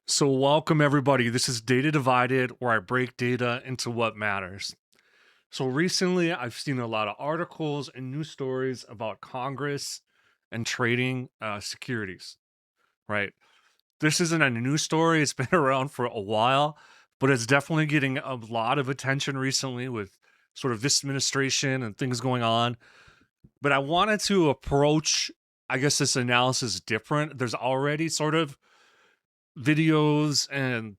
So, welcome everybody. This is Data Divided, where I break data into what matters. So, recently I've seen a lot of articles and news stories about Congress and trading securities, right? This isn't a new story, it's been around for a while, but it's definitely getting a lot of attention recently with sort of this administration and things going on. But I wanted to approach, I guess, this analysis different. There's already sort of videos and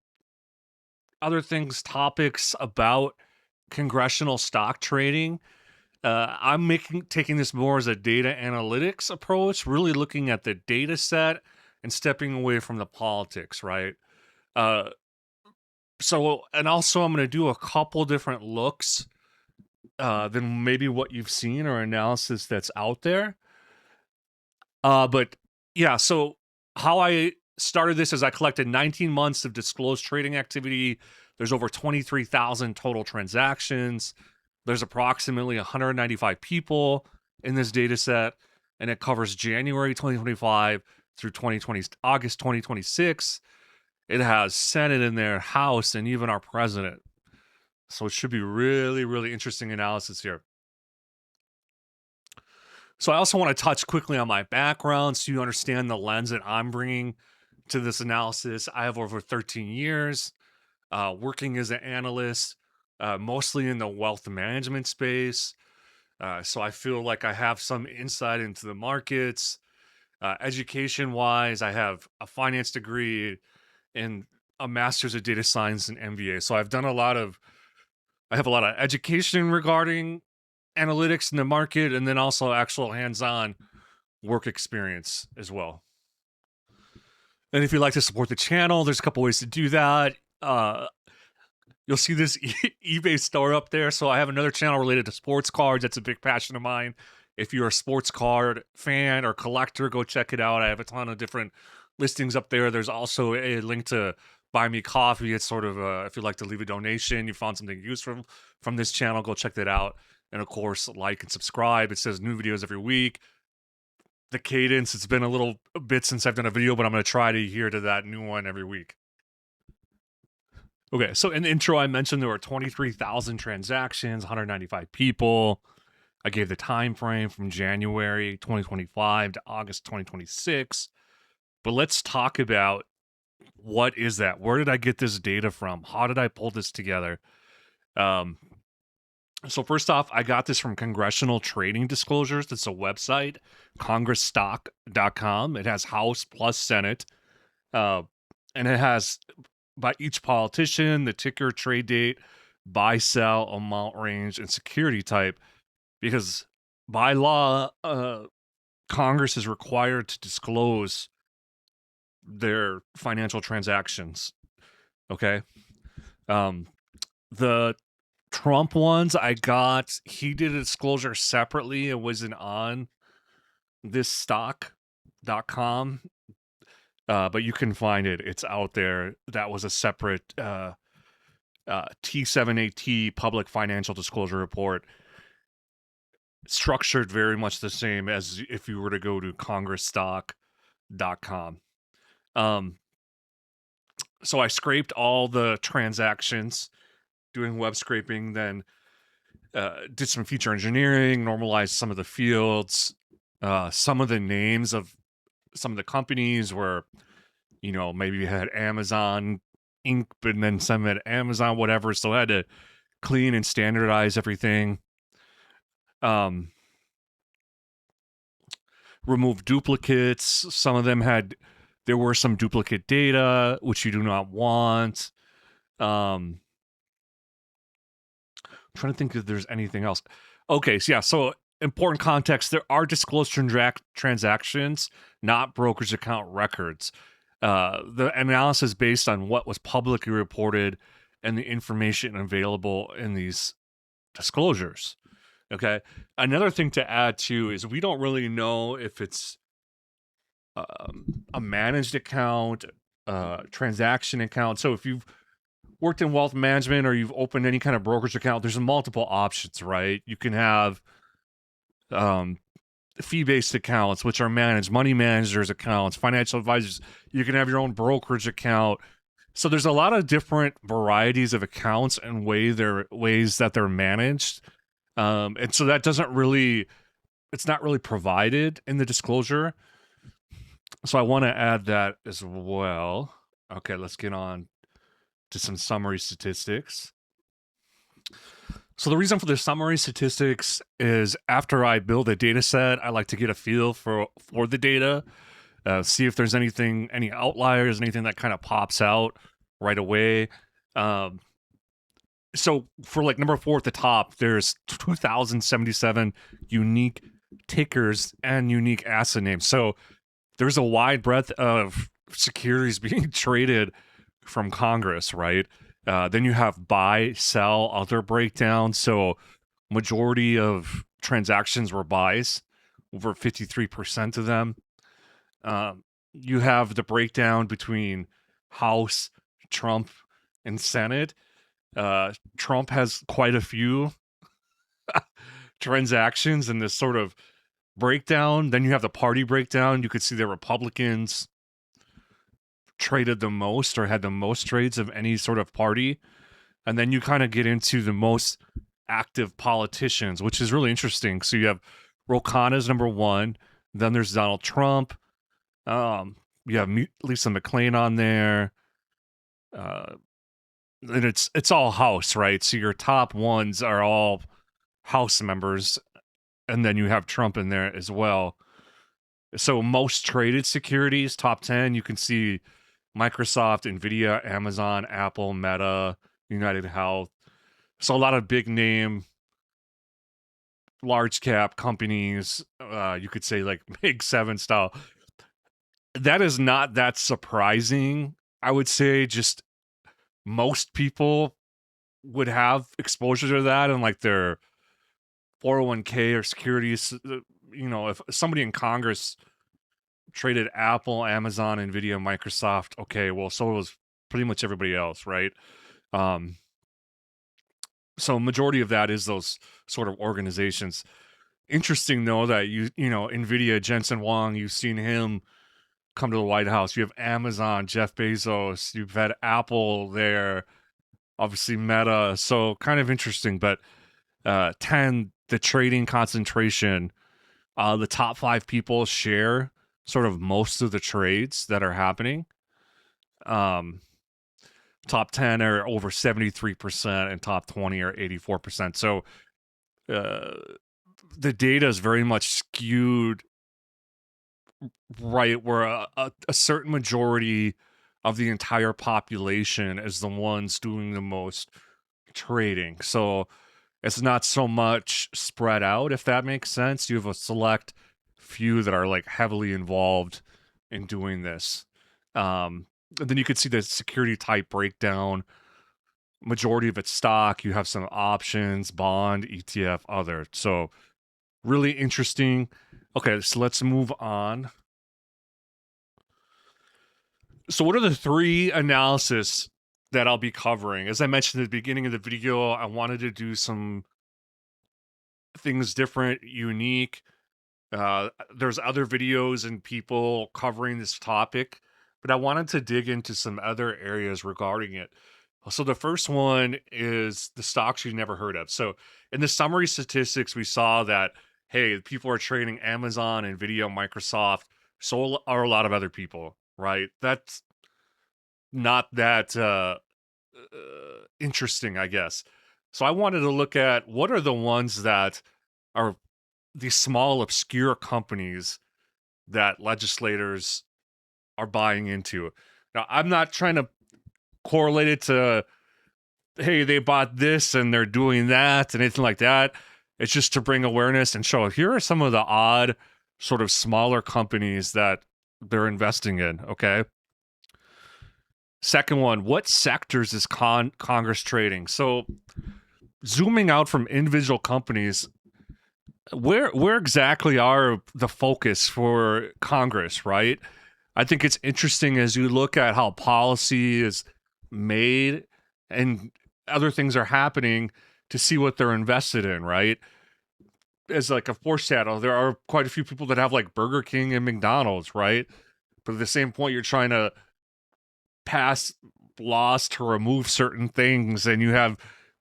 other things, topics about congressional stock trading. I'm making taking this more as a data analytics approach, really looking at the data set and stepping away from the politics, right? Uh, and also I'm going to do a couple different looks than maybe what you've seen or analysis that's out there. But yeah, so how I started this is I collected 19 months of disclosed trading activity. There's over 23,000 total transactions. There's approximately 195 people in this data set, and it covers January 2025 through August 2026. It has Senate in there, House, and even our president. So it should be really, really interesting analysis here. So I also want to touch quickly on my background so you understand the lens that I'm bringing to this analysis. I have over 13 years working as an analyst, mostly in the wealth management space. So I feel like I have some insight into the markets. Education wise, I have a finance degree and a master's of data science and MBA. So I have a lot of education regarding analytics in the market and then also actual hands-on work experience as well. And if you'd like to support the channel, there's a couple ways to do that. You'll see this eBay store up there. So I have another channel related to sports cards. That's a big passion of mine. If you're a sports card fan or collector, go check it out. I have a ton of different listings up there. There's also a link to buy me coffee. It's sort of if you'd like to leave a donation, you found something useful from this channel, go check that out. And of course, like and subscribe. It says new videos every week. The cadence, it's been a little bit since I've done a video, but I'm going to try to adhere to that new one every week. Okay, so in the intro, I mentioned there were 23,000 transactions, 195 people. I gave the time frame from January 2025 to August 2026. But let's talk about what is that? Where did I get this data from? How did I pull this together? So first off, I got this from Congressional Trading Disclosures. It's a website, congressstock.com. It has House plus Senate. And it has by each politician, the ticker, trade date, buy, sell, amount range, and security type. Because by law, Congress is required to disclose their financial transactions. Okay. The Trump ones he did a disclosure separately. It wasn't on this stock.com, but you can find it. It's out there. That was a separate T7AT public financial disclosure report, structured very much the same as if you were to go to congressstock.com. So I scraped all the transactions doing web scraping, then did some feature engineering, normalized some of the fields. Some of the names of some of the companies were, maybe you had Amazon Inc., but then some had Amazon, whatever. So I had to clean and standardize everything. Remove duplicates. Some of them there were some duplicate data, which you do not want. I'm trying to think if there's anything else. Okay, so yeah, so important context, there are disclosed transactions, not brokerage account records. The analysis based on what was publicly reported and the information available in these disclosures. Okay. Another thing to add too is we don't really know if it's a managed account, transaction account. So if you've worked in wealth management or you've opened any kind of brokerage account, there's multiple options, right? You can have fee-based accounts, which are managed, money managers accounts, financial advisors. You can have your own brokerage account. So there's a lot of different varieties of accounts and ways that they're managed. And so that doesn't really, it's not really provided in the disclosure. So I want to add that as well. Okay, let's get on to some summary statistics. So the reason for the summary statistics is after I build a data set, I like to get a feel for the data, see if there's any outliers, anything that kind of pops out right away. So for like number 4 at the top, there's 2,077 unique tickers and unique asset names. So there's a wide breadth of securities being traded from Congress, right? Then you have buy, sell, other breakdown. So majority of transactions were buys, over 53% of them. You have the breakdown between House, Trump, and Senate. Trump has quite a few transactions in this sort of breakdown. Then you have the party breakdown. You could see the Republicans traded the most or had the most trades of any sort of party. And then you kind of get into the most active politicians, which is really interesting. So you have Ro Khanna's number 1. Then there's Donald Trump. You have Lisa McClain on there. And it's all House, right? So your top ones are all House members, and then you have Trump in there as well. So most traded securities, top 10, you can see Microsoft, Nvidia, Amazon, Apple, Meta, United Health. So a lot of big name, large cap companies, you could say like Big 7 style. That is not that surprising. I would say just most people would have exposure to that and like their 401k or securities. If somebody in Congress traded Apple, Amazon, Nvidia, Microsoft, okay, well, so was pretty much everybody else, right? So majority of that is those sort of organizations. Interesting though that Nvidia, Jensen Huang, you've seen him come to the White House. You have Amazon, Jeff Bezos, you've had Apple there, obviously Meta. So kind of interesting, but 10, the trading concentration, the top 5 people share sort of most of the trades that are happening. Top 10 are over 73% and top 20 are 84%. So the data is very much skewed right where a certain majority of the entire population is the ones doing the most trading. So it's not so much spread out, if that makes sense. You have a select few that are like heavily involved in doing this. And then you could see the security type breakdown. Majority of it's stock. You have some options, bond, ETF, other. So really interesting. Okay, so let's move on. So what are the 3 analysis that I'll be covering? As I mentioned at the beginning of the video, I wanted to do some things different, unique. There's other videos and people covering this topic, but I wanted to dig into some other areas regarding it. So the first one is the stocks you've never heard of. So in the summary statistics, we saw that, hey, people are trading Amazon, Nvidia, Microsoft, so are a lot of other people, right? That's not that interesting, I guess. So I wanted to look at what are the ones that are these small, obscure companies that legislators are buying into. Now, I'm not trying to correlate it to, hey, they bought this and they're doing that and anything like that. It's just to bring awareness and show here are some of the odd, sort of smaller companies that they're investing in, okay? Second one, what sectors is Congress trading? So zooming out from individual companies, where exactly are the focus for Congress, right? I think it's interesting as you look at how policy is made and other things are happening to see what they're invested in, right? as like a foreshadow, there are quite a few people that have like Burger King and McDonald's, right? But at the same point, you're trying to pass laws to remove certain things, and you have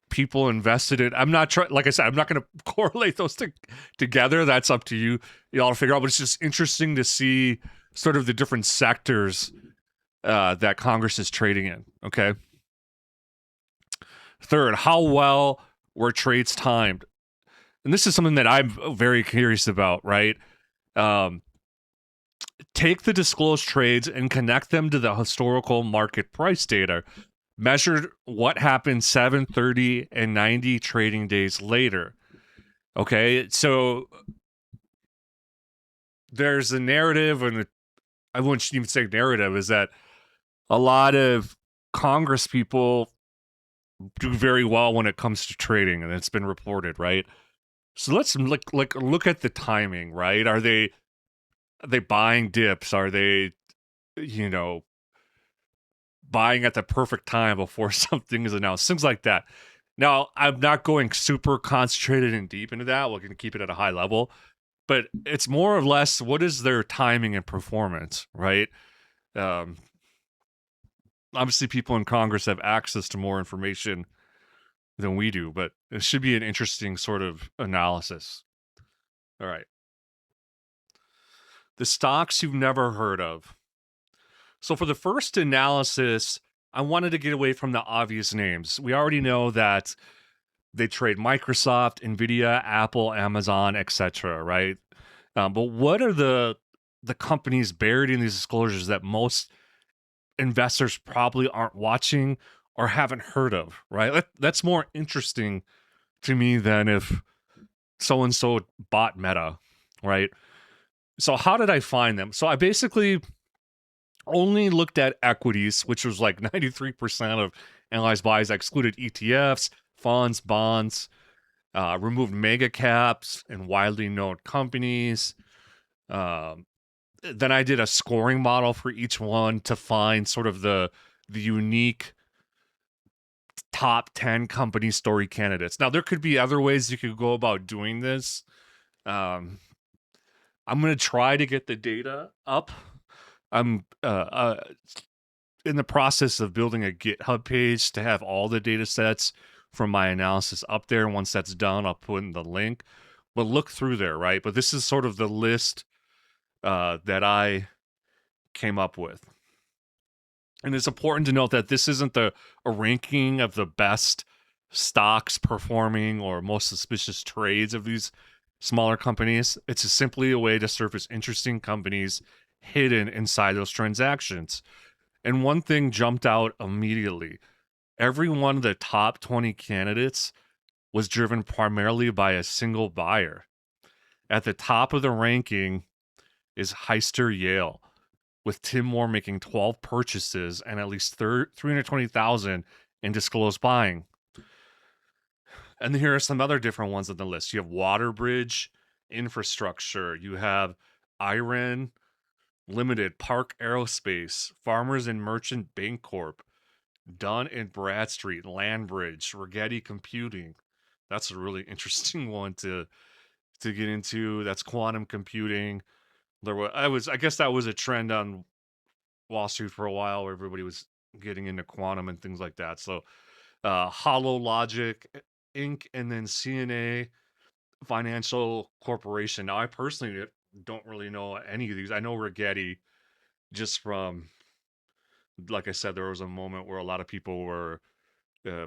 people invested in. I'm not trying, like I said, I'm not going to correlate those together. That's up to you, y'all to figure out. But it's just interesting to see sort of the different sectors that Congress is trading in. Okay. Third, how well were trades timed? And this is something that I'm very curious about, right? Um, take the disclosed trades and connect them to the historical market price data. Measured what happened 730 and 90 trading days later. Okay, so there's a narrative, and I wouldn't even say narrative, is that a lot of Congress people do very well when it comes to trading, and it's been reported, right? So let's look at the timing, right? Are they buying dips? Are they, you know, buying at the perfect time before something is announced? Things like that. Now, I'm not going super concentrated and deep into that. We're going to keep it at a high level, but it's more or less what is their timing and performance, right? Um, Obviously, people in Congress have access to more information than we do, but it should be an interesting sort of analysis. All right. The stocks you've never heard of. So for the first analysis, I wanted to get away from the obvious names. We already know that they trade Microsoft, Nvidia, Apple, Amazon, etc. Right? But what are the companies buried in these disclosures that most investors probably aren't watching or haven't heard of? Right? That's more interesting to me than if so and so bought Meta. Right? So how did I find them? So I basically only looked at equities, which was like 93% of analyzed buys. I excluded ETFs, funds, bonds, removed mega caps and widely known companies. Um, then I did a scoring model for each one to find sort of the unique top 10 company story candidates. Now, there could be other ways you could go about doing this. Um, I'm going to try to get the data up. I'm in the process of building a GitHub page to have all the data sets from my analysis up there. Once that's done, I'll put in the link. But look through there, right? But this is sort of the list that I came up with. And it's important to note that this isn't a ranking of the best stocks performing or most suspicious trades of these smaller companies. It's simply a way to surface interesting companies hidden inside those transactions. And one thing jumped out immediately. Every one of the top 20 candidates was driven primarily by a single buyer. At the top of the ranking is Heister Yale, with Tim Moore making 12 purchases and at least 320,000 in disclosed buying. And here are some other different ones on the list. You have Waterbridge Infrastructure. You have Iron Limited, Park Aerospace, Farmers and Merchant Bancorp, Dun and Bradstreet, Landbridge, Rigetti Computing. That's a really interesting one to get into. That's quantum computing. I guess that was a trend on Wall Street for a while where everybody was getting into quantum and things like that. So Hollow Logic Inc. and then CNA Financial Corporation. Now I personally don't really know any of these. I know Rigetti just from, like I said, there was a moment where a lot of people were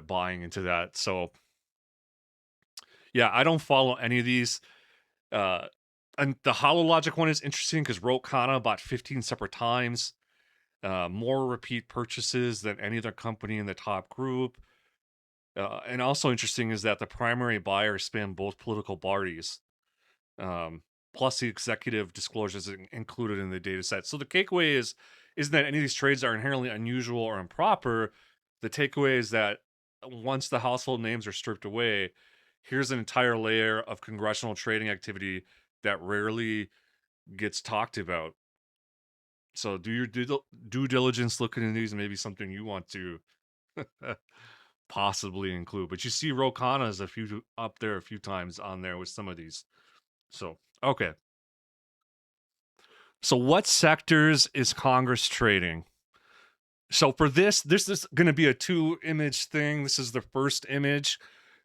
buying into that. So yeah, I don't follow any of these. And the HoloLogic one is interesting because Rokana bought 15 separate times, more repeat purchases than any other company in the top group. And also interesting is that the primary buyers span both political parties, plus the executive disclosures included in the data set. So the takeaway isn't that any of these trades are inherently unusual or improper. The takeaway is that once the household names are stripped away, here's an entire layer of congressional trading activity that rarely gets talked about. So do your due diligence looking into these, maybe something you want to possibly include. But you see Rokana is up there a few times on there with some of these. So, okay. So, what sectors is Congress trading? So, for this is going to be a two image thing. This is the first image,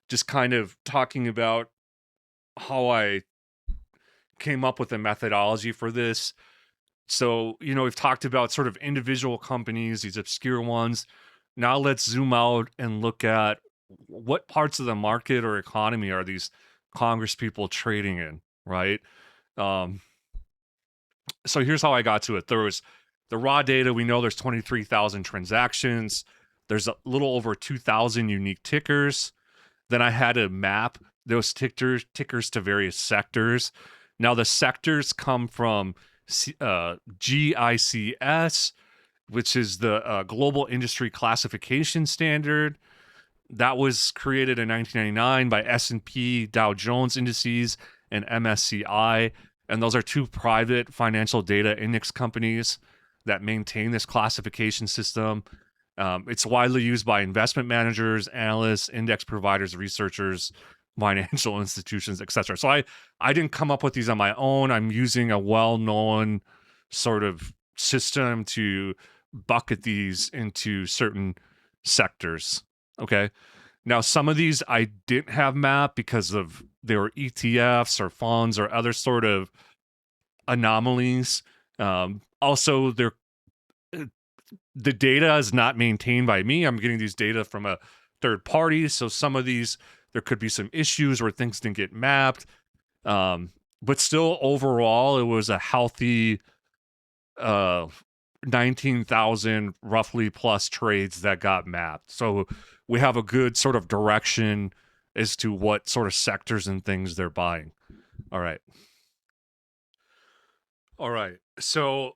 just kind of talking about how I came up with a methodology for this. So, we've talked about sort of individual companies, these obscure ones. Now, let's zoom out and look at what parts of the market or economy are these Congress people trading in, right? Um, so here's how I got to it. There was the raw data. We know there's 23,000 transactions. There's a little over 2,000 unique tickers. Then I had to map those tickers to various sectors. Now the sectors come from GICS, which is the Global Industry Classification Standard. That was created in 1999 by S&P, Dow Jones Indices, and MSCI. And those are two private financial data index companies that maintain this classification system. It's widely used by investment managers, analysts, index providers, researchers, financial institutions, etc. So I didn't come up with these on my own. I'm using a well-known sort of system to bucket these into certain sectors. Okay. Now, some of these I didn't have mapped because of they were ETFs or funds or other sort of anomalies. Also, the data is not maintained by me. I'm getting these data from a third party. So some of these, there could be some issues where things didn't get mapped. But still, overall, it was a healthy 19,000 roughly plus trades that got mapped. So we have a good sort of direction as to what sort of sectors and things they're buying. All right. All right. So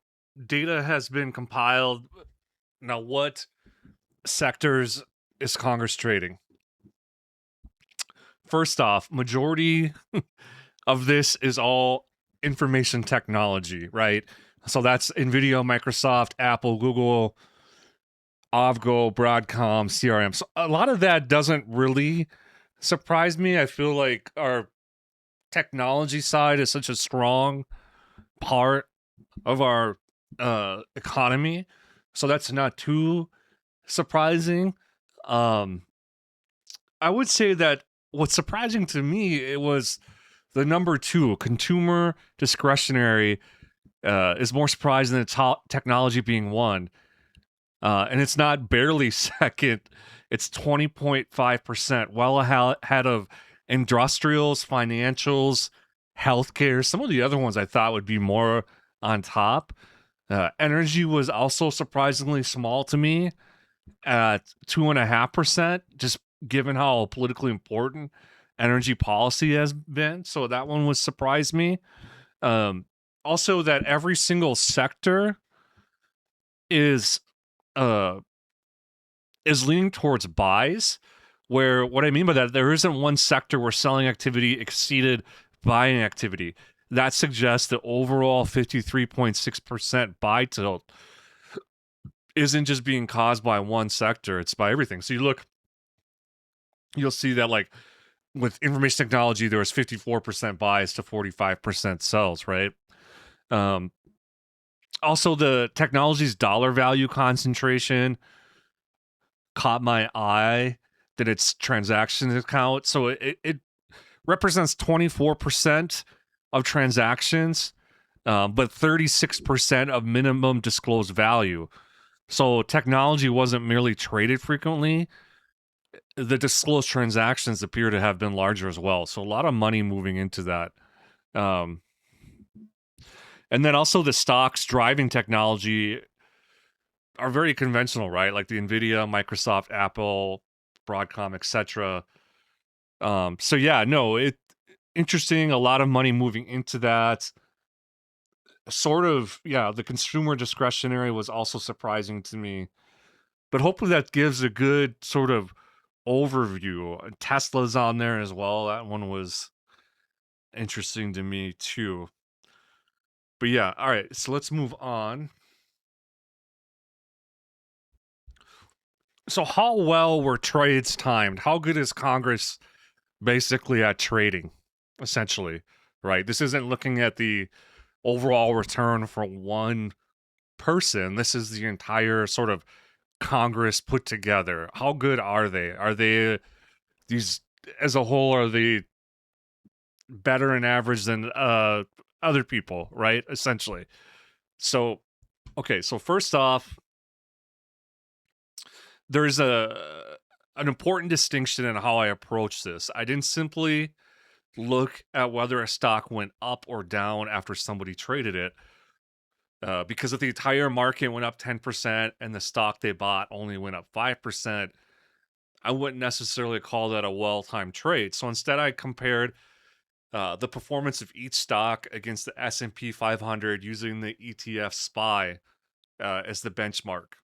data has been compiled. Now, what sectors is Congress trading? First off, majority of this is all information technology, right? So that's Nvidia, Microsoft, Apple, Google, Avgo, Broadcom, CRM. So a lot of that doesn't really surprise me. I feel like our technology side is such a strong part of our economy, so that's not too surprising. Um, I would say that what's surprising to me it was the number two, consumer discretionary, is more surprising than technology being one. And it's not barely second. It's 20.5%, well ahead of industrials, financials, healthcare. Some of the other ones I thought would be more on top. Energy was also surprisingly small to me at 2.5%, just given how politically important energy policy has been. So that one was surprised me. Also, that every single sector is uh is leaning towards buys, where what I mean by that, there isn't one sector where selling activity exceeded buying activity. That suggests the overall 53.6% buy tilt isn't just being caused by one sector, it's by everything. So you'll see that like with information technology, there was 54% buys to 45% sells, right? Um, Also, the technology's dollar value concentration caught my eye that its transaction account. So it represents 24% of transactions, but 36% of minimum disclosed value. So technology wasn't merely traded frequently. The disclosed transactions appear to have been larger as well. So a lot of money moving into that. Um, and then also the stocks driving technology are very conventional, right? Like the Nvidia, Microsoft, Apple, Broadcom, etc. So yeah, no, it interesting. A lot of money moving into that. Sort of, yeah. The consumer discretionary was also surprising to me, but hopefully that gives a good sort of overview. Tesla's on there as well. That one was interesting to me too. But yeah, all right. So let's move on. So how well were trades timed? How good is Congress basically at trading, essentially, right? This isn't looking at the overall return for one person. This is the entire sort of Congress put together. How good are they? Are they these as a whole? Are they better in average than other people? Right, essentially. So, okay. So first off, there's an important distinction in how I approach this. I didn't simply look at whether a stock went up or down after somebody traded it. Because if the entire market went up 10% and the stock they bought only went up 5%, I wouldn't necessarily call that a well-timed trade. So instead, I compared the performance of each stock against the S&P 500 using the ETF SPY as the benchmark.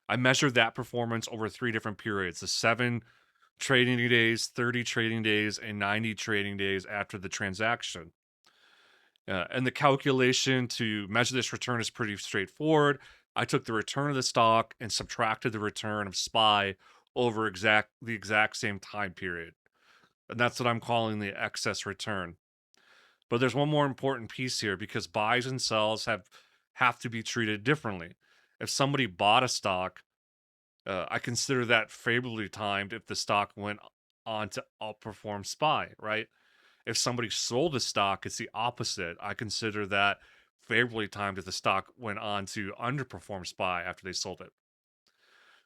I measured that performance over 3 different periods: the 7 trading days, 30 trading days, and 90 trading days after the transaction. And the calculation to measure this return is pretty straightforward. I took the return of the stock and subtracted the return of SPY over the exact same time period. And that's what I'm calling the excess return. But there's one more important piece here, because buys and sells have to be treated differently. If somebody bought a stock, I consider that favorably timed if the stock went on to outperform SPY, right? If somebody sold a stock, it's the opposite. I consider that favorably timed if the stock went on to underperform SPY after they sold it.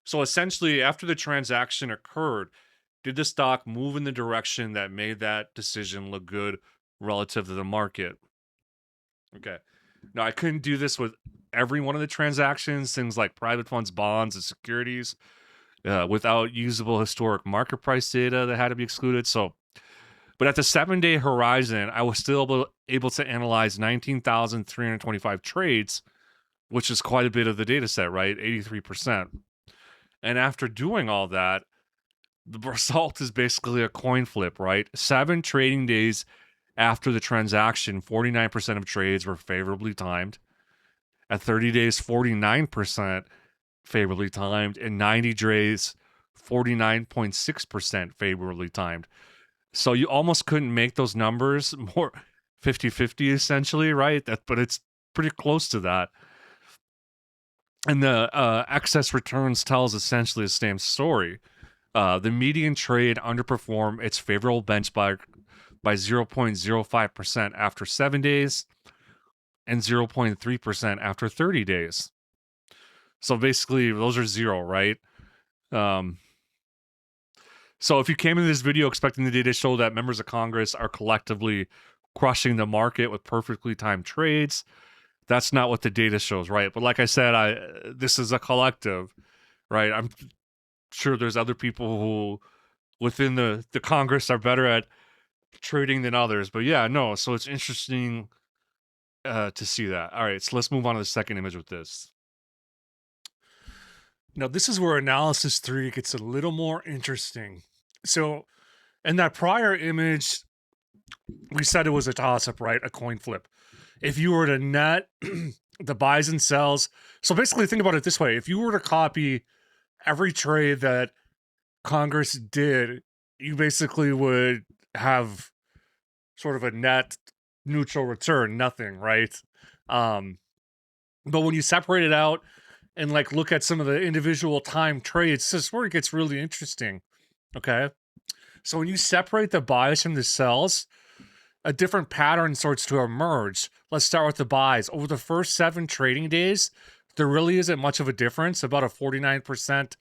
So essentially, after the transaction occurred, did the stock move in the direction that made that decision look good relative to the market? Okay. Now, I couldn't do this with every one of the transactions, things like private funds, bonds, and securities, without usable historic market price data that had to be excluded. But at the 7-day horizon, I was still able to analyze 19,325 trades, which is quite a bit of the data set, right? 83%. And after doing all that, the result is basically a coin flip, right? 7 trading days after the transaction, 49% of trades were favorably timed. At 30 days, 49% favorably timed. And 90 days, 49.6% favorably timed. So you almost couldn't make those numbers more 50-50 essentially, right? But it's pretty close to that. And the excess returns tells essentially the same story. The median trade underperformed its favorable benchmark by 0.05% after 7 days and 0.3% after 30 days. So basically, those are zero, right? So if you came into this video expecting the data to show that members of Congress are collectively crushing the market with perfectly timed trades, that's not what the data shows, right? But like I said, this is a collective, right? I'm sure there's other people who within the Congress are better at trading than others. But yeah, no. So it's interesting to see that. All right, so let's move on to the second image with this. Now, this is where analysis 3 gets a little more interesting. So in that prior image, we said it was a toss-up, right? A coin flip. If you were to net the buys and sells, so basically think about it this way. If you were to copy every trade that Congress did, you basically would have sort of a net neutral return, nothing, right? But when you separate it out and like look at some of the individual time trades, this is where it gets really interesting. Okay. So when you separate the buys from the sells, a different pattern starts to emerge. Let's start with the buys. Over the first 7 trading days, there really isn't much of a difference. About a 49%,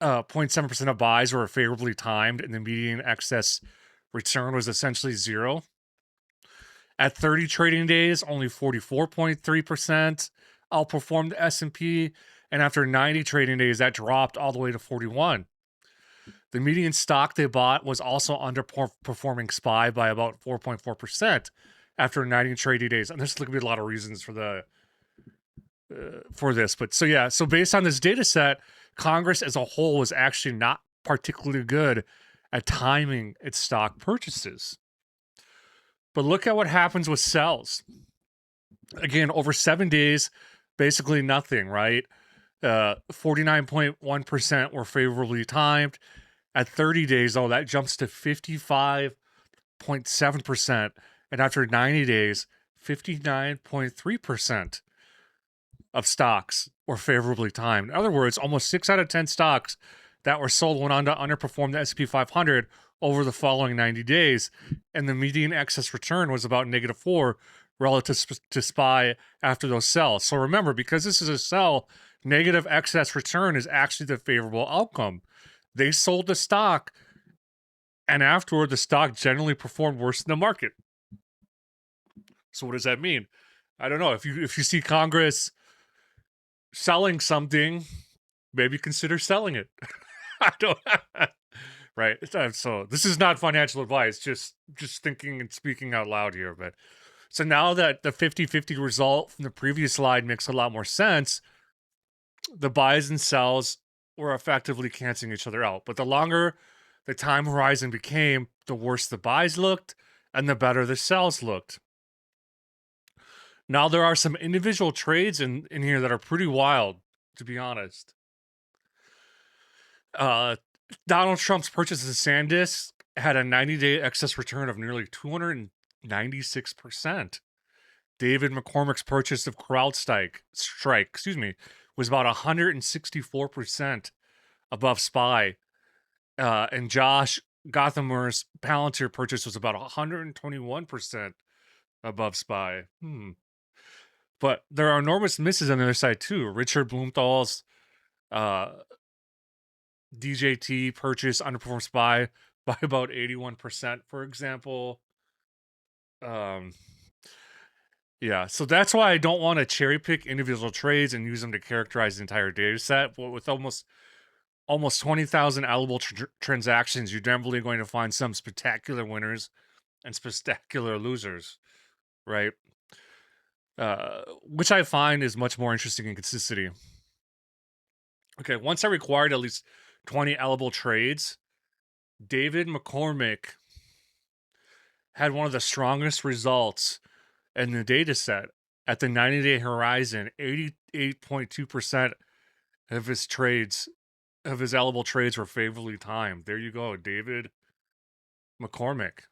0.7% of buys were favorably timed, and the median excess return was essentially zero. At 30 trading days, only 44.3% outperformed the S&P, and after 90 trading days, that dropped all the way to 41. The median stock they bought was also underperforming SPY by about 4.4% after 90 trading days. And there's going to be a lot of reasons for this. But so based on this data set, Congress as a whole was actually not particularly good at timing its stock purchases. But look at what happens with sells. Again, over 7 days, basically nothing, right? 49.1% were favorably timed. At 30 days, though, that jumps to 55.4%. 0.7%, and after 90 days, 59.3% of stocks were favorably timed. In other words, almost 6 out of 10 stocks that were sold went on to underperform the S&P 500 over the following 90 days, and the median excess return was about -4 relative to SPY after those sells. So remember, because this is a sell, negative excess return is actually the favorable outcome. They sold the stock, and afterward, the stock generally performed worse than the market. So what does that mean? I don't know. If you see Congress selling something, maybe consider selling it. I don't. Right. So this is not financial advice. Just thinking and speaking out loud here. But so now that the 50-50 result from the previous slide makes a lot more sense, the buys and sells were effectively canceling each other out. But the longer the time horizon became, the worse the buys looked and the better the sells looked. Now, there are some individual trades in here that are pretty wild, to be honest. Donald Trump's purchase of SanDisk had a 90-day excess return of nearly 296%. David McCormick's purchase of CrowdStrike, was about 164% above SPY. And Josh Gothamer's Palantir purchase was about 121% above SPY. But there are enormous misses on the other side too. Richard Blumenthal's DJT purchase underperformed SPY by about 81%, for example. Yeah, so that's why I don't want to cherry pick individual trades and use them to characterize the entire data set. But with almost 20,000 allowable transactions, you're definitely going to find some spectacular winners and spectacular losers, right? Which I find is much more interesting in consistency. Okay, once I required at least 20 allowable trades, David McCormick had one of the strongest results in the data set. At the 90-day horizon, 88.2% of his trades, of his allowable trades, were favorably timed. There you go, David McCormick.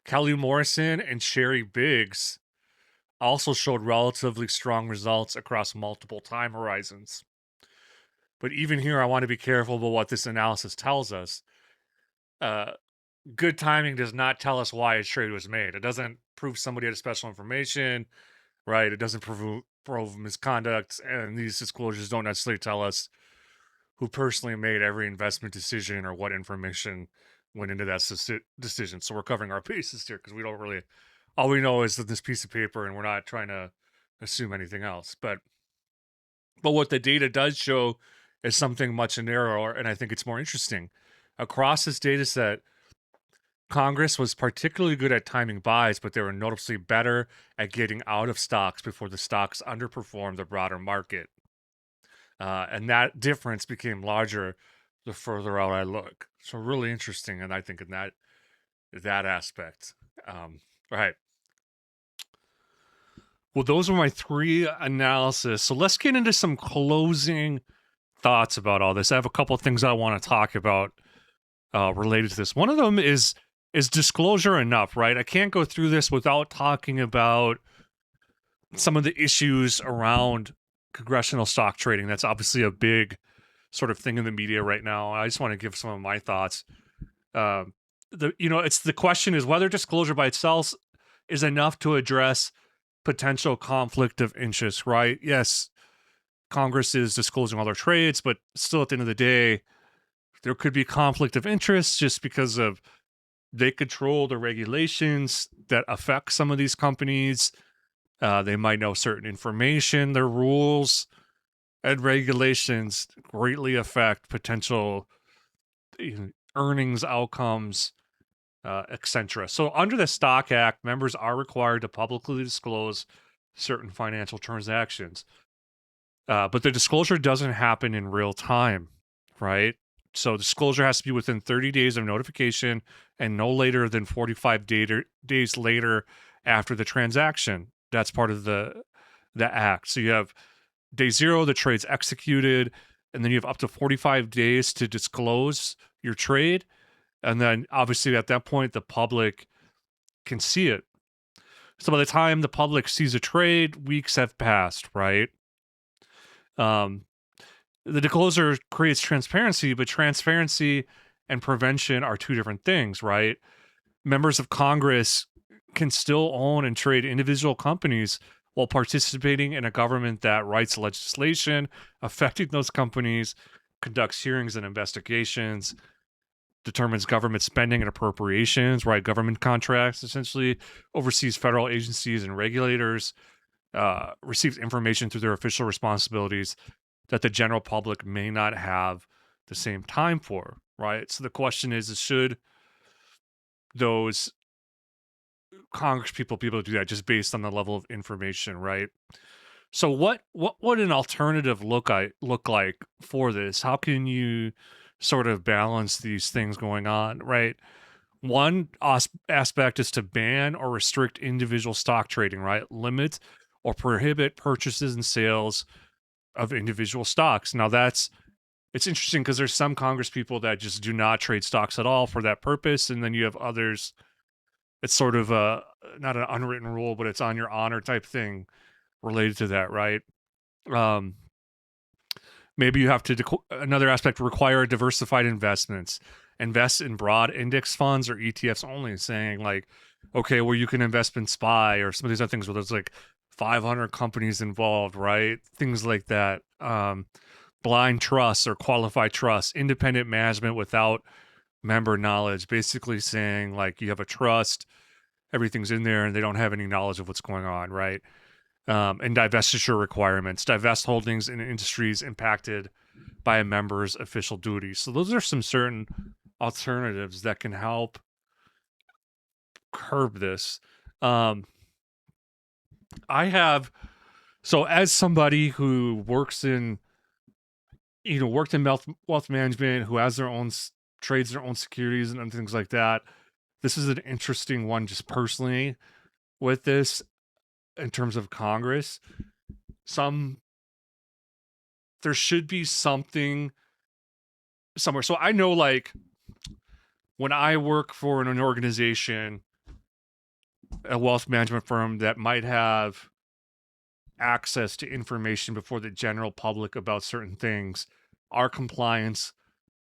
Kelly Morrison and Sherry Biggs also showed relatively strong results across multiple time horizons. But even here, I want to be careful about what this analysis tells us. Good timing does not tell us why a trade was made. It doesn't prove somebody had special information, right? It doesn't prove misconduct, and these disclosures don't necessarily tell us who personally made every investment decision or what information went into that decision. So we're covering our bases here because we don't really, all we know is that this piece of paper, and we're not trying to assume anything else. But what the data does show is something much narrower, and I think it's more interesting. Across this data set, Congress was particularly good at timing buys, but they were noticeably better at getting out of stocks before the stocks underperformed the broader market. And that difference became larger the further out I look. So really interesting, and I think in that aspect. All right. Well, those were my 3 analysis. So let's get into some closing thoughts about all this. I have a couple of things I want to talk about related to this. One of them is disclosure enough, right? I can't go through this without talking about some of the issues around congressional stock trading. That's obviously a big sort of thing in the media right now. I just want to give some of my thoughts. It's the question is whether disclosure by itself is enough to address potential conflict of interest, right? Yes, Congress is disclosing all their trades, but still at the end of the day, there could be conflict of interest just because of they control the regulations that affect some of these companies. They might know certain information, their rules and regulations greatly affect potential earnings outcomes, etc. So under the Stock Act, members are required to publicly disclose certain financial transactions. But the disclosure doesn't happen in real time, right? So disclosure has to be within 30 days of notification and no later than 45 days later after the transaction. That's part of the act. So you have day 0, the trade's executed, and then you have up to 45 days to disclose your trade. And then obviously at that point, the public can see it. So by the time the public sees a trade, weeks have passed, right? Um, the disclosure creates transparency, but transparency and prevention are two different things, right? Members of Congress can still own and trade individual companies while participating in a government that writes legislation affecting those companies, conducts hearings and investigations, determines government spending and appropriations, right? Government contracts, essentially oversees federal agencies and regulators, receives information through their official responsibilities that the general public may not have the same time for, right? So the question is should those Congress people be able to do that just based on the level of information, right? So what would an alternative look like for this? How can you sort of balance these things going on, right? One aspect is to ban or restrict individual stock trading, right? Limit or prohibit purchases and sales of individual stocks. Now it's interesting because there's some Congress people that just do not trade stocks at all for that purpose, and then you have others. It's sort of a not an unwritten rule, but it's on your honor type thing related to that, right? Um, Maybe you have to another aspect require diversified investments. Invest in broad index funds or ETFs only, saying like, okay, well you can invest in SPY or some of these other things where there's like 500 companies involved, right? Things like that. Blind trusts or qualified trusts, independent management without member knowledge, basically saying like you have a trust, everything's in there, and they don't have any knowledge of what's going on, right? And divestiture requirements, divest holdings in industries impacted by a member's official duties. So those are some certain alternatives that can help curb this. Um, I have so as somebody who works in worked in wealth management, who has their own trades their own securities and things like that. This is an interesting one just personally with this in terms of Congress. There should be something somewhere. So I know like when I work for an organization, a wealth management firm that might have access to information before the general public about certain things, our compliance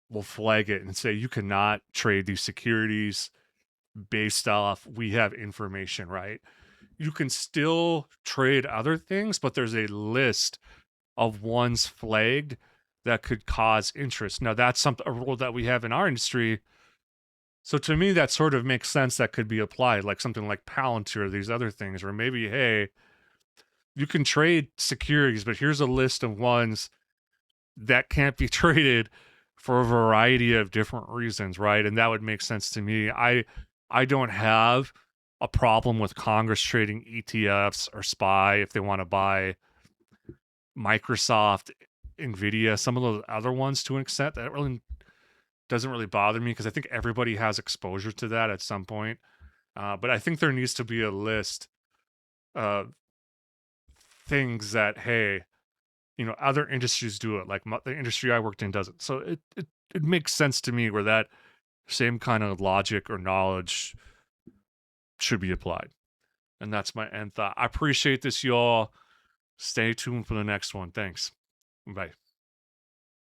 will flag it and say you cannot trade these securities based off we have information, right? You can still trade other things, but there's a list of ones flagged that could cause interest. Now that's a rule that we have in our industry. So to me, that sort of makes sense that could be applied, like something like Palantir, these other things, where maybe, hey, you can trade securities, but here's a list of ones that can't be traded for a variety of different reasons, right? And that would make sense to me. I don't have a problem with Congress trading ETFs or SPY if they want to buy Microsoft, Nvidia, some of those other ones to an extent. That really doesn't really bother me because I think everybody has exposure to that at some point. But I think there needs to be a list of things that, hey, other industries do it, like the industry I worked in doesn't. So it makes sense to me where that same kind of logic or knowledge should be applied. And that's my end thought. I appreciate this, y'all. Stay tuned for the next one. Thanks. Bye.